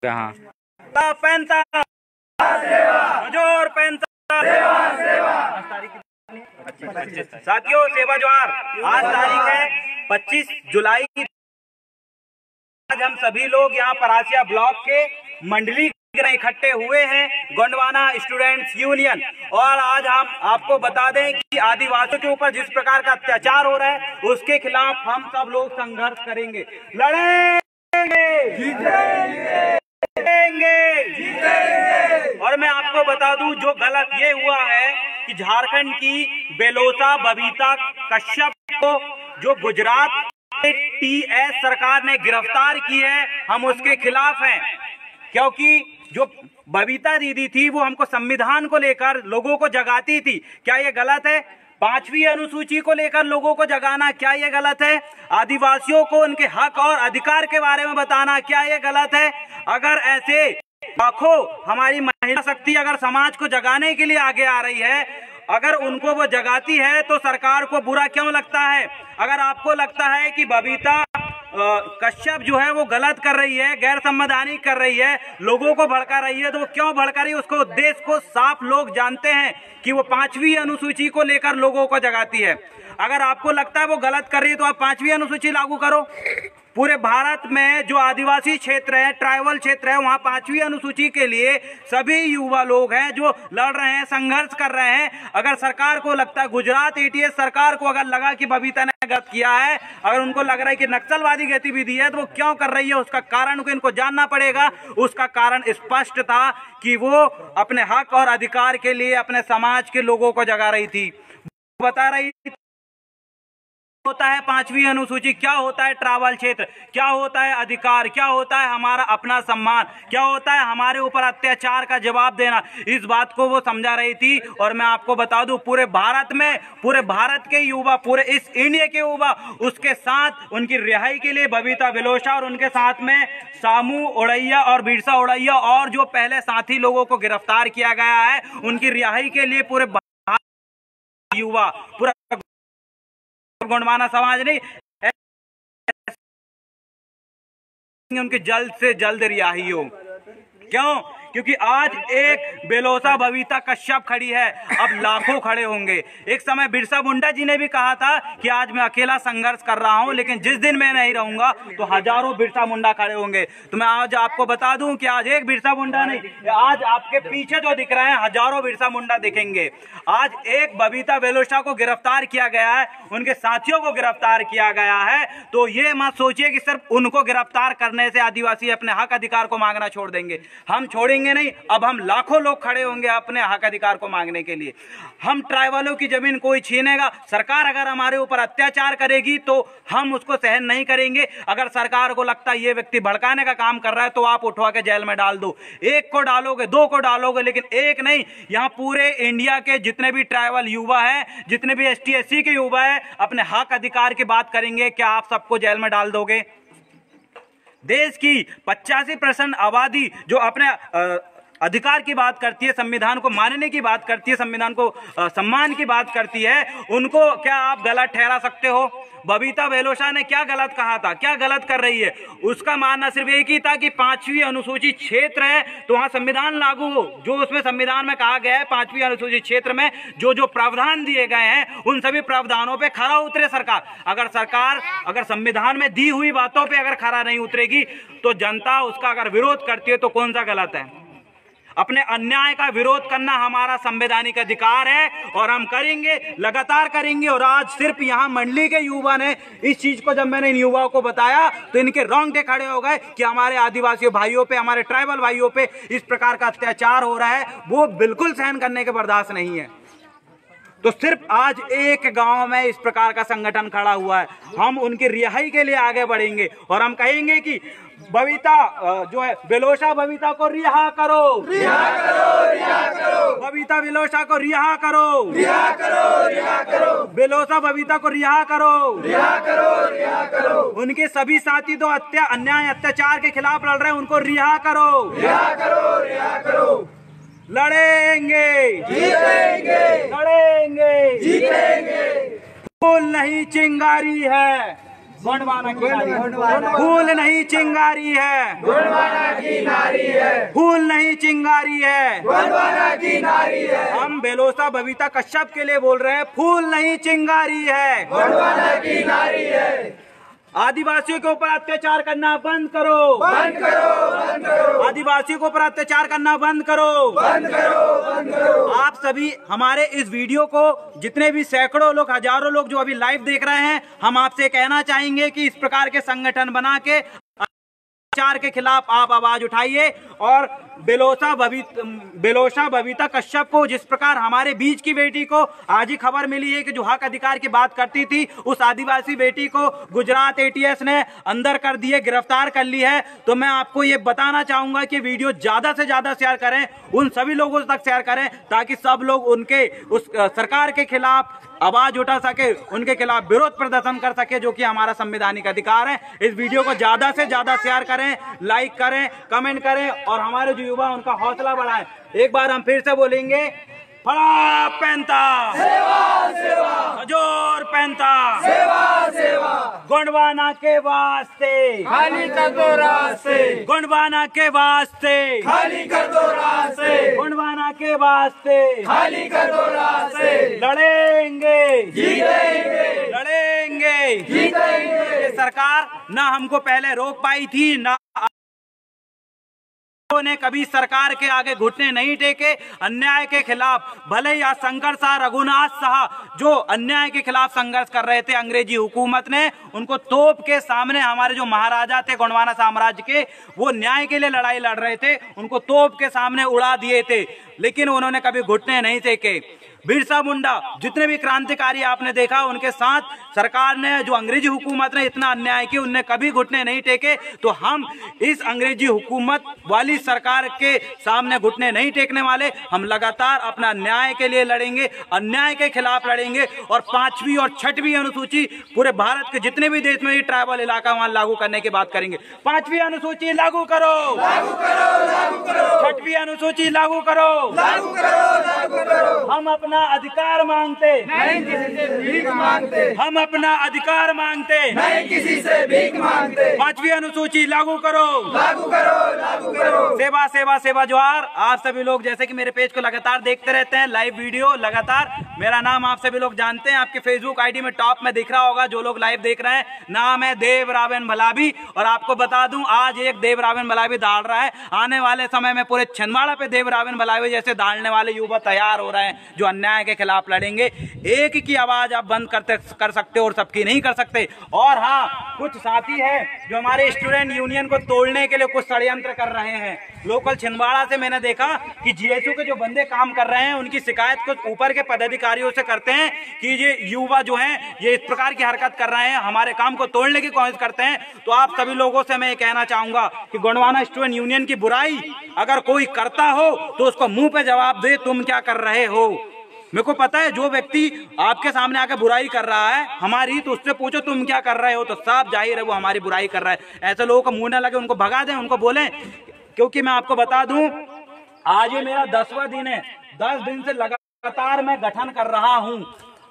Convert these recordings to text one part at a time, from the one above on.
हाँ पैंता साथियों, सेवा जोहार। आज तारीख है 25 जुलाई। आज हम सभी लोग यहाँ परासिया ब्लॉक के मंडली इकट्ठे हुए हैं, गोंडवाना स्टूडेंट्स यूनियन। और आज हम आपको बता दें कि आदिवासियों के ऊपर जिस प्रकार का अत्याचार हो रहा है उसके खिलाफ हम सब लोग संघर्ष करेंगे, लड़ेंगे, जीतेंगे। और मैं आपको बता दूं, जो गलत ये हुआ है कि झारखंड की बेलोसा बबीता कश्यप को जो गुजरात TS सरकार ने गिरफ्तार की है, हम उसके खिलाफ हैं। क्योंकि जो बबीता दीदी थी वो हमको संविधान को लेकर लोगों को जगाती थी। क्या ये गलत है? 5वीं अनुसूची को लेकर लोगों को जगाना, क्या ये गलत है? आदिवासियों को उनके हक और अधिकार के बारे में बताना, क्या ये गलत है? अगर ऐसे लाखों हमारी महिला शक्ति अगर समाज को जगाने के लिए आगे आ रही है, अगर उनको वो जगाती है तो सरकार को बुरा क्यों लगता है? अगर आपको लगता है कि बबीता कश्यप जो है वो गलत कर रही है, गैर संवैधानिक कर रही है, लोगों को भड़का रही है, तो वो क्यों भड़का रही है? उसको उद्देश्य को साफ लोग जानते हैं कि वो 5वीं अनुसूची को लेकर लोगों को जगाती है। अगर आपको लगता है वो गलत कर रही है तो आप 5वीं अनुसूची लागू करो। पूरे भारत में जो आदिवासी क्षेत्र है, ट्राइबल क्षेत्र है, वहाँ 5वीं अनुसूची के लिए सभी युवा लोग हैं जो लड़ रहे हैं, संघर्ष कर रहे हैं। अगर सरकार को लगता है, गुजरात ATS सरकार को अगर लगा कि बबीता ने गलत किया है, अगर उनको लग रहा है कि नक्सलवादी गतिविधि है, तो वो क्यों कर रही है उसका कारण को इनको जानना पड़ेगा। उसका कारण स्पष्ट था कि वो अपने हक और अधिकार के लिए अपने समाज के लोगों को जगा रही थी, बता रही थी होता है 5वीं अनुसूची, क्या होता है ट्राइबल क्षेत्र, क्या होता है अधिकार, क्या होता है हमारा अपना सम्मान, क्या होता है हमारे ऊपर अत्याचार का जवाब देना। इस बात को वो समझा रही थी। और मैं आपको बता दूं, पूरे भारत में, पूरे भारत के युवा, पूरे इस इंडिया के युवा उसके साथ उनकी रिहाई के लिए बबीता बेलोसा और उनके साथ में सामू ओड़ैया और बिरसा ओड़ैया और जो पहले साथी लोगों को गिरफ्तार किया गया है, उनकी रिहाई के लिए पूरे युवा, पूरा गोंडवाना समाज नहीं, उनके जल्द से जल्द रिहाई हो। क्यों? क्योंकि आज एक बेलोसा बबीता कश्यप खड़ी है, अब लाखों खड़े होंगे। एक समय बिरसा मुंडा जी ने भी कहा था कि आज मैं अकेला संघर्ष कर रहा हूं, लेकिन जिस दिन मैं नहीं रहूंगा तो हजारों बिरसा मुंडा खड़े होंगे। तो मैं आज आपको बता दूं कि आज एक बिरसा मुंडा नहीं, आज आपके पीछे जो दिख रहे हैं हजारों बिरसा मुंडा दिखेंगे। आज एक बबीता बेलोसा को गिरफ्तार किया गया है, उनके साथियों को गिरफ्तार किया गया है, तो ये मत सोचिए कि सिर्फ उनको गिरफ्तार करने से आदिवासी अपने हक अधिकार को मांगना छोड़ देंगे। हम छोड़ेंगे नहीं, अब हम लाखों लोग खड़े होंगे अपने हक अधिकार को मांगने के लिए। हम ट्राइबलों की जमीन कोई छीनेगा, सरकार अगर हमारे ऊपर अत्याचार करेगी तो हम उसको सहन नहीं करेंगे। अगर सरकार को लगता है ये व्यक्ति भड़काने का काम कर रहा है तो आप उठवा के जेल में डाल दो। एक को डालोगे, दो को डालोगे, लेकिन एक नहीं। यहाँ पूरे इंडिया के जितने भी ट्राइबल युवा है, जितने भी ST SC के युवा है, अपने हक अधिकार की बात करेंगे, क्या आप सबको जेल में डाल दोगे? देश की 85% आबादी जो अपने अधिकार की बात करती है, संविधान को मानने की बात करती है, संविधान को सम्मान की बात करती है, उनको क्या आप गलत ठहरा सकते हो? बबीता बेलोसा ने क्या गलत कहा था, क्या गलत कर रही है? उसका मानना सिर्फ एक ही था कि 5वीं अनुसूची क्षेत्र है तो वहां संविधान लागू हो। जो उसमें संविधान में कहा गया है, 5वीं अनुसूची क्षेत्र में जो जो प्रावधान दिए गए हैं उन सभी प्रावधानों पे खरा उतरे सरकार। अगर संविधान में दी हुई बातों पे अगर खरा नहीं उतरेगी तो जनता उसका अगर विरोध करती है तो कौन सा गलत है? अपने अन्याय का विरोध करना हमारा संवैधानिक अधिकार है और हम करेंगे, लगातार करेंगे। और आज सिर्फ यहाँ मंडली के युवा ने इस चीज को, जब मैंने इन युवाओं को बताया तो इनके रोंगटे खड़े हो गए कि हमारे आदिवासी भाइयों पे, हमारे ट्राइबल भाइयों पे इस प्रकार का अत्याचार हो रहा है, वो बिल्कुल सहन करने के बर्दाश्त नहीं है। तो सिर्फ आज एक गांव में इस प्रकार का संगठन खड़ा हुआ है। हम उनकी रिहाई के लिए आगे बढ़ेंगे और हम कहेंगे कि बबीता जो है बेलोसा, बबीता को रिहा करो, रिहा करो, रिहा करो, बबीता बेलोसा को रिहा करो, रिहा करो, रिहा करो, बेलोसा बबीता को रिहा करो, रिहा करो, रिहा करो। उनके सभी साथी तो अन्याय अत्याचार के खिलाफ लड़ रहे हैं, उनको रिहा करो, रिहा करो, रिहा करो। लड़ेंगे, जीतेंगे, लड़ेंगे, जीतेंगे। फूल नहीं चिंगारी है, गोंडवाना की नारी है, फूल नहीं चिंगारी है, गोंडवाना की नारी है, फूल नहीं चिंगारी है, गोंडवाना की नारी है, हम बेलोसा बबीता कश्यप के लिए बोल रहे हैं, फूल नहीं चिंगारी है, गोंडवाना की नारी है। आदिवासियों के ऊपर अत्याचार करना बंद करो, बंद करो, बंद करो, आदिवासियों के ऊपर अत्याचार करना बंद करो, बंद करो, बंद करो। आप सभी हमारे इस वीडियो को जितने भी सैकड़ों लोग, हजारों लोग जो अभी लाइव देख रहे हैं, हम आपसे कहना चाहेंगे कि इस प्रकार के संगठन बना के अत्याचार के खिलाफ आप आवाज उठाइए और बेलोसा बबीता कश्यप को, जिस प्रकार हमारे बीच की बेटी को आज ही खबर मिली है कि जो हक अधिकार की बात करती थी, उस आदिवासी बेटी को गुजरात एटीएस ने अंदर कर दिए, गिरफ्तार कर ली है। तो मैं आपको ये बताना चाहूंगा कि वीडियो ज्यादा से ज्यादा शेयर करें, उन सभी लोगों तक शेयर करें ताकि सब लोग उनके उस सरकार के खिलाफ आवाज उठा सके, उनके खिलाफ विरोध प्रदर्शन कर सके, जो कि हमारा संवैधानिक अधिकार है। इस वीडियो को ज्यादा से ज्यादा शेयर करें, लाइक करें, कमेंट करें और हमारे जो युवा उनका हौसला बढ़ाएं। एक बार हम फिर से बोलेंगे, फड़ा पैंता सेवा सेवा, हजूर पैंता सेवा सेवा, गोंडवाना के वास्ते खाली कर दो रास्ते, गोंडवाना के वास्ते खाली कर दो रास्ते, गोंडवाना के वास्ते खाली कर दो रास्ते। लड़ेंगे, जीतेंगे, लड़ेंगे, जीतेंगे। ये सरकार ना हमको पहले रोक पाई थी, ना ने कभी सरकार के आगे घुटने नहीं टेके। अन्याय के खिलाफ भले ही शंकर शाह, रघुनाथ शाह जो अन्याय के खिलाफ संघर्ष कर रहे थे, अंग्रेजी हुकूमत ने उनको तोप के सामने, हमारे जो महाराजा थे गोंडवाना साम्राज्य के, वो न्याय के लिए लड़ाई लड़ रहे थे, उनको तोप के सामने उड़ा दिए थे, लेकिन उन्होंने कभी घुटने नहीं टेके। बिरसा मुंडा, जितने भी क्रांतिकारी आपने देखा, उनके साथ सरकार ने, जो अंग्रेजी हुकूमत ने इतना अन्याय किया, उनने कभी घुटने नहीं टेके। तो हम इस अंग्रेजी हुकूमत वाली सरकार के सामने घुटने नहीं टेकने वाले। हम लगातार अपना न्याय के लिए लड़ेंगे, अन्याय के खिलाफ लड़ेंगे और 5वीं और 6वीं अनुसूची पूरे भारत के जितने भी देश में ट्राइबल इलाका वहां लागू करने की बात करेंगे। 5वीं अनुसूची लागू करो, लागू करो, लागू करो। 6वीं अनुसूची लागू करो, लागू करो, लागू करो। हम अपना अधिकार मांगते, नहीं किसी से भीख मांगते, हम अपना अधिकार मांगते, नहीं किसी से भीख मांगते। 5वीं अनुसूची लागू करो, लागू करो, लागू करो। सेवा सेवा सेवा जोहार। आप सभी लोग जैसे कि मेरे पेज को लगातार देखते रहते हैं, लाइव वीडियो लगातार, मेरा नाम आप सभी लोग जानते हैं, आपके फेसबुक आईडी में टॉप में दिख रहा होगा जो लोग लाइव देख रहे हैं। नाम है देव रावण भलावी और आपको बता दूं, आज एक देव रावण भलावी दाड़ रहा है। आने वाले समय में पूरे छिंदवाड़ा पे देव रावण भलावी जैसे दाड़ने वाले युवा तैयार हो रहे हैं जो अन्याय के खिलाफ लड़ेंगे। एक की आवाज आप बंद कर सकते हो और सबकी नहीं कर सकते। और हाँ, कुछ साथी है जो हमारे स्टूडेंट यूनियन को तोड़ने के लिए कुछ षड्यंत्र कर रहे हैं। लोकल छिंदवाड़ा से मैंने देखा कि जीएसयू के जो बंदे काम कर रहे हैं, उनकी शिकायत कुछ ऊपर के पदाधिकारियों से करते हैं कि ये युवा जो हैं ये इस प्रकार की हरकत कर रहे हैं, हमारे काम को तोड़ने की कोशिश करते हैं। तो आप सभी लोगों से मैं ये कहना चाहूंगा कि गोंडवाना स्टूडेंट यूनियन की बुराई अगर कोई करता हो तो उसको मुंह पे जवाब दे, तुम क्या कर रहे हो। मेरे को पता है जो व्यक्ति आपके सामने आकर बुराई कर रहा है हमारी, तो उससे पूछो तुम क्या कर रहे हो, तो साफ जाहिर है वो हमारी बुराई कर रहा है। ऐसे लोगों को मुंह न लगे, उनको भगा दें, उनको बोलें। क्योंकि मैं आपको बता दूं, आज ये मेरा 10वां दिन है, 10 दिन से लगातार मैं गठन कर रहा हूं।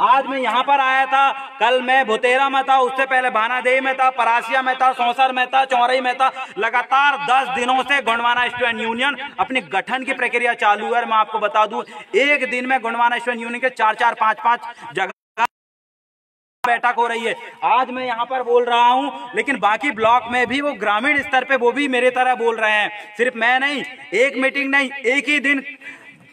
आज मैं यहाँ पर आया था, कल मैं भुतेरा में था, उससे पहले भानादेही में था, परासिया में था, सौंसर में था, चौरई में था। लगातार 10 दिनों से गोंडवाना स्टूडेंट यूनियन अपनी गठन की प्रक्रिया चालू है। मैं आपको बता दूं, एक दिन में गोंडवाना स्टूडेंट यूनियन के 4-4, 5-5 जगह बैठक हो रही है। आज मैं यहाँ पर बोल रहा हूँ, लेकिन बाकी ब्लॉक में भी वो ग्रामीण स्तर पे वो भी मेरे तरह बोल रहे हैं। सिर्फ मैं नहीं, एक मीटिंग नहीं, एक ही दिन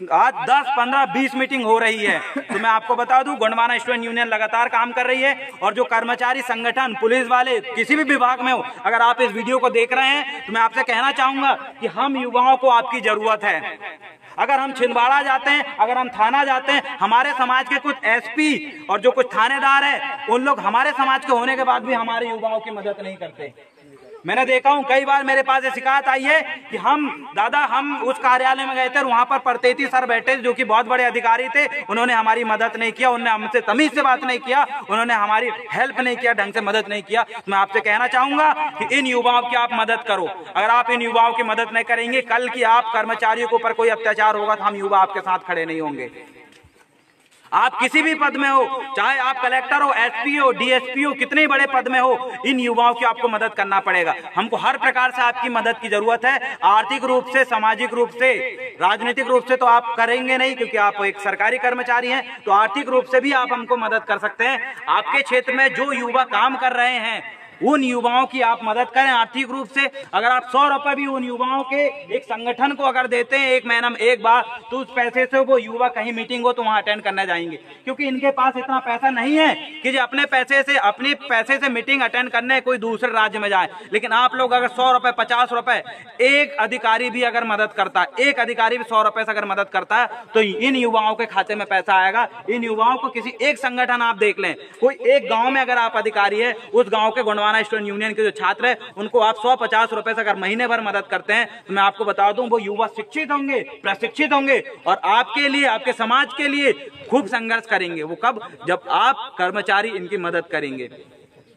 आज 10, 15, 20 मीटिंग हो रही है। तो मैं आपको बता दूं, गोंडवाना स्टूडेंट यूनियन लगातार काम कर रही है। और जो कर्मचारी संगठन, पुलिस वाले, किसी भी विभाग में हो, अगर आप इस वीडियो को देख रहे हैं तो मैं आपसे कहना चाहूंगा कि हम युवाओं को आपकी जरूरत है। अगर हम छिंदवाड़ा जाते हैं, अगर हम थाना जाते हैं, हमारे समाज के कुछ एसपी और जो कुछ थानेदार है, उन लोग हमारे समाज के होने के बाद भी हमारे युवाओं की मदद नहीं करते। मैंने देखा हूं, कई बार मेरे पास ये शिकायत आई है कि हम उस कार्यालय में गए थे, वहां पर परतेती सर बैठे जो कि बहुत बड़े अधिकारी थे, उन्होंने हमारी मदद नहीं किया, उन्होंने हमसे तमीज से बात नहीं किया, उन्होंने हमारी हेल्प नहीं किया, ढंग से मदद नहीं किया। मैं आपसे कहना चाहूंगा कि इन युवाओं की आप मदद करो। अगर आप इन युवाओं की मदद नहीं करेंगे, कल की आप कर्मचारियों के ऊपर कोई अत्याचार होगा तो हम युवा आपके साथ खड़े नहीं होंगे। आप किसी भी पद में हो, चाहे आप कलेक्टर हो, एसपी हो, डीएसपी हो, कितने बड़े पद में हो, इन युवाओं की आपको मदद करना पड़ेगा। हमको हर प्रकार से आपकी मदद की जरूरत है। आर्थिक रूप से, सामाजिक रूप से, राजनीतिक रूप से तो आप करेंगे नहीं क्योंकि आप एक सरकारी कर्मचारी हैं, तो आर्थिक रूप से भी आप हमको मदद कर सकते हैं। आपके क्षेत्र में जो युवा काम कर रहे हैं उन युवाओं की आप मदद करें आर्थिक रूप से। अगर आप 100 रुपए भी उन युवाओं के एक संगठन को अगर देते हैं एक महीना में एक बार, तो उस पैसे से वो युवा कहीं मीटिंग हो तो वहां अटेंड करने जाएंगे, क्योंकि इनके पास इतना पैसा नहीं है कि जो अपने पैसे से मीटिंग अटेंड करने कोई दूसरे राज्य में जाए। लेकिन आप लोग अगर 100 रुपए, 50 रुपए, एक अधिकारी भी अगर मदद करता है, एक अधिकारी भी 100 रुपए से अगर मदद करता है, तो इन युवाओं के खाते में पैसा आएगा। इन युवाओं को किसी एक संगठन आप देख लें, कोई एक गांव में अगर आप अधिकारी है, उस गांव के स्टूडेंट यूनियन के जो छात्र है उनको आप 100-50 रुपए से अगर महीने भर मदद करते हैं, तो मैं आपको बता दूं वो युवा शिक्षित होंगे, प्रशिक्षित होंगे और आपके लिए, आपके समाज के लिए खूब संघर्ष करेंगे। वो कब? जब आप कर्मचारी इनकी मदद करेंगे।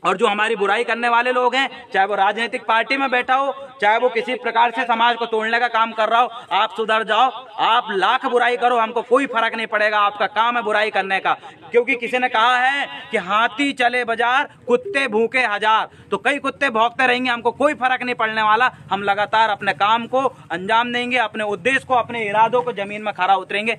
और जो हमारी बुराई करने वाले लोग हैं, चाहे वो राजनीतिक पार्टी में बैठा हो, चाहे वो किसी प्रकार से समाज को तोड़ने का काम कर रहा हो, आप सुधर जाओ। आप लाख बुराई करो, हमको कोई फर्क नहीं पड़ेगा। आपका काम है बुराई करने का, क्योंकि किसी ने कहा है कि हाथी चले बाजार, कुत्ते भूखे हजार। तो कई कुत्ते भौंकते रहेंगे, हमको कोई फर्क नहीं पड़ने वाला। हम लगातार अपने काम को अंजाम देंगे, अपने उद्देश्य को, अपने इरादों को जमीन में खरा उतरेंगे।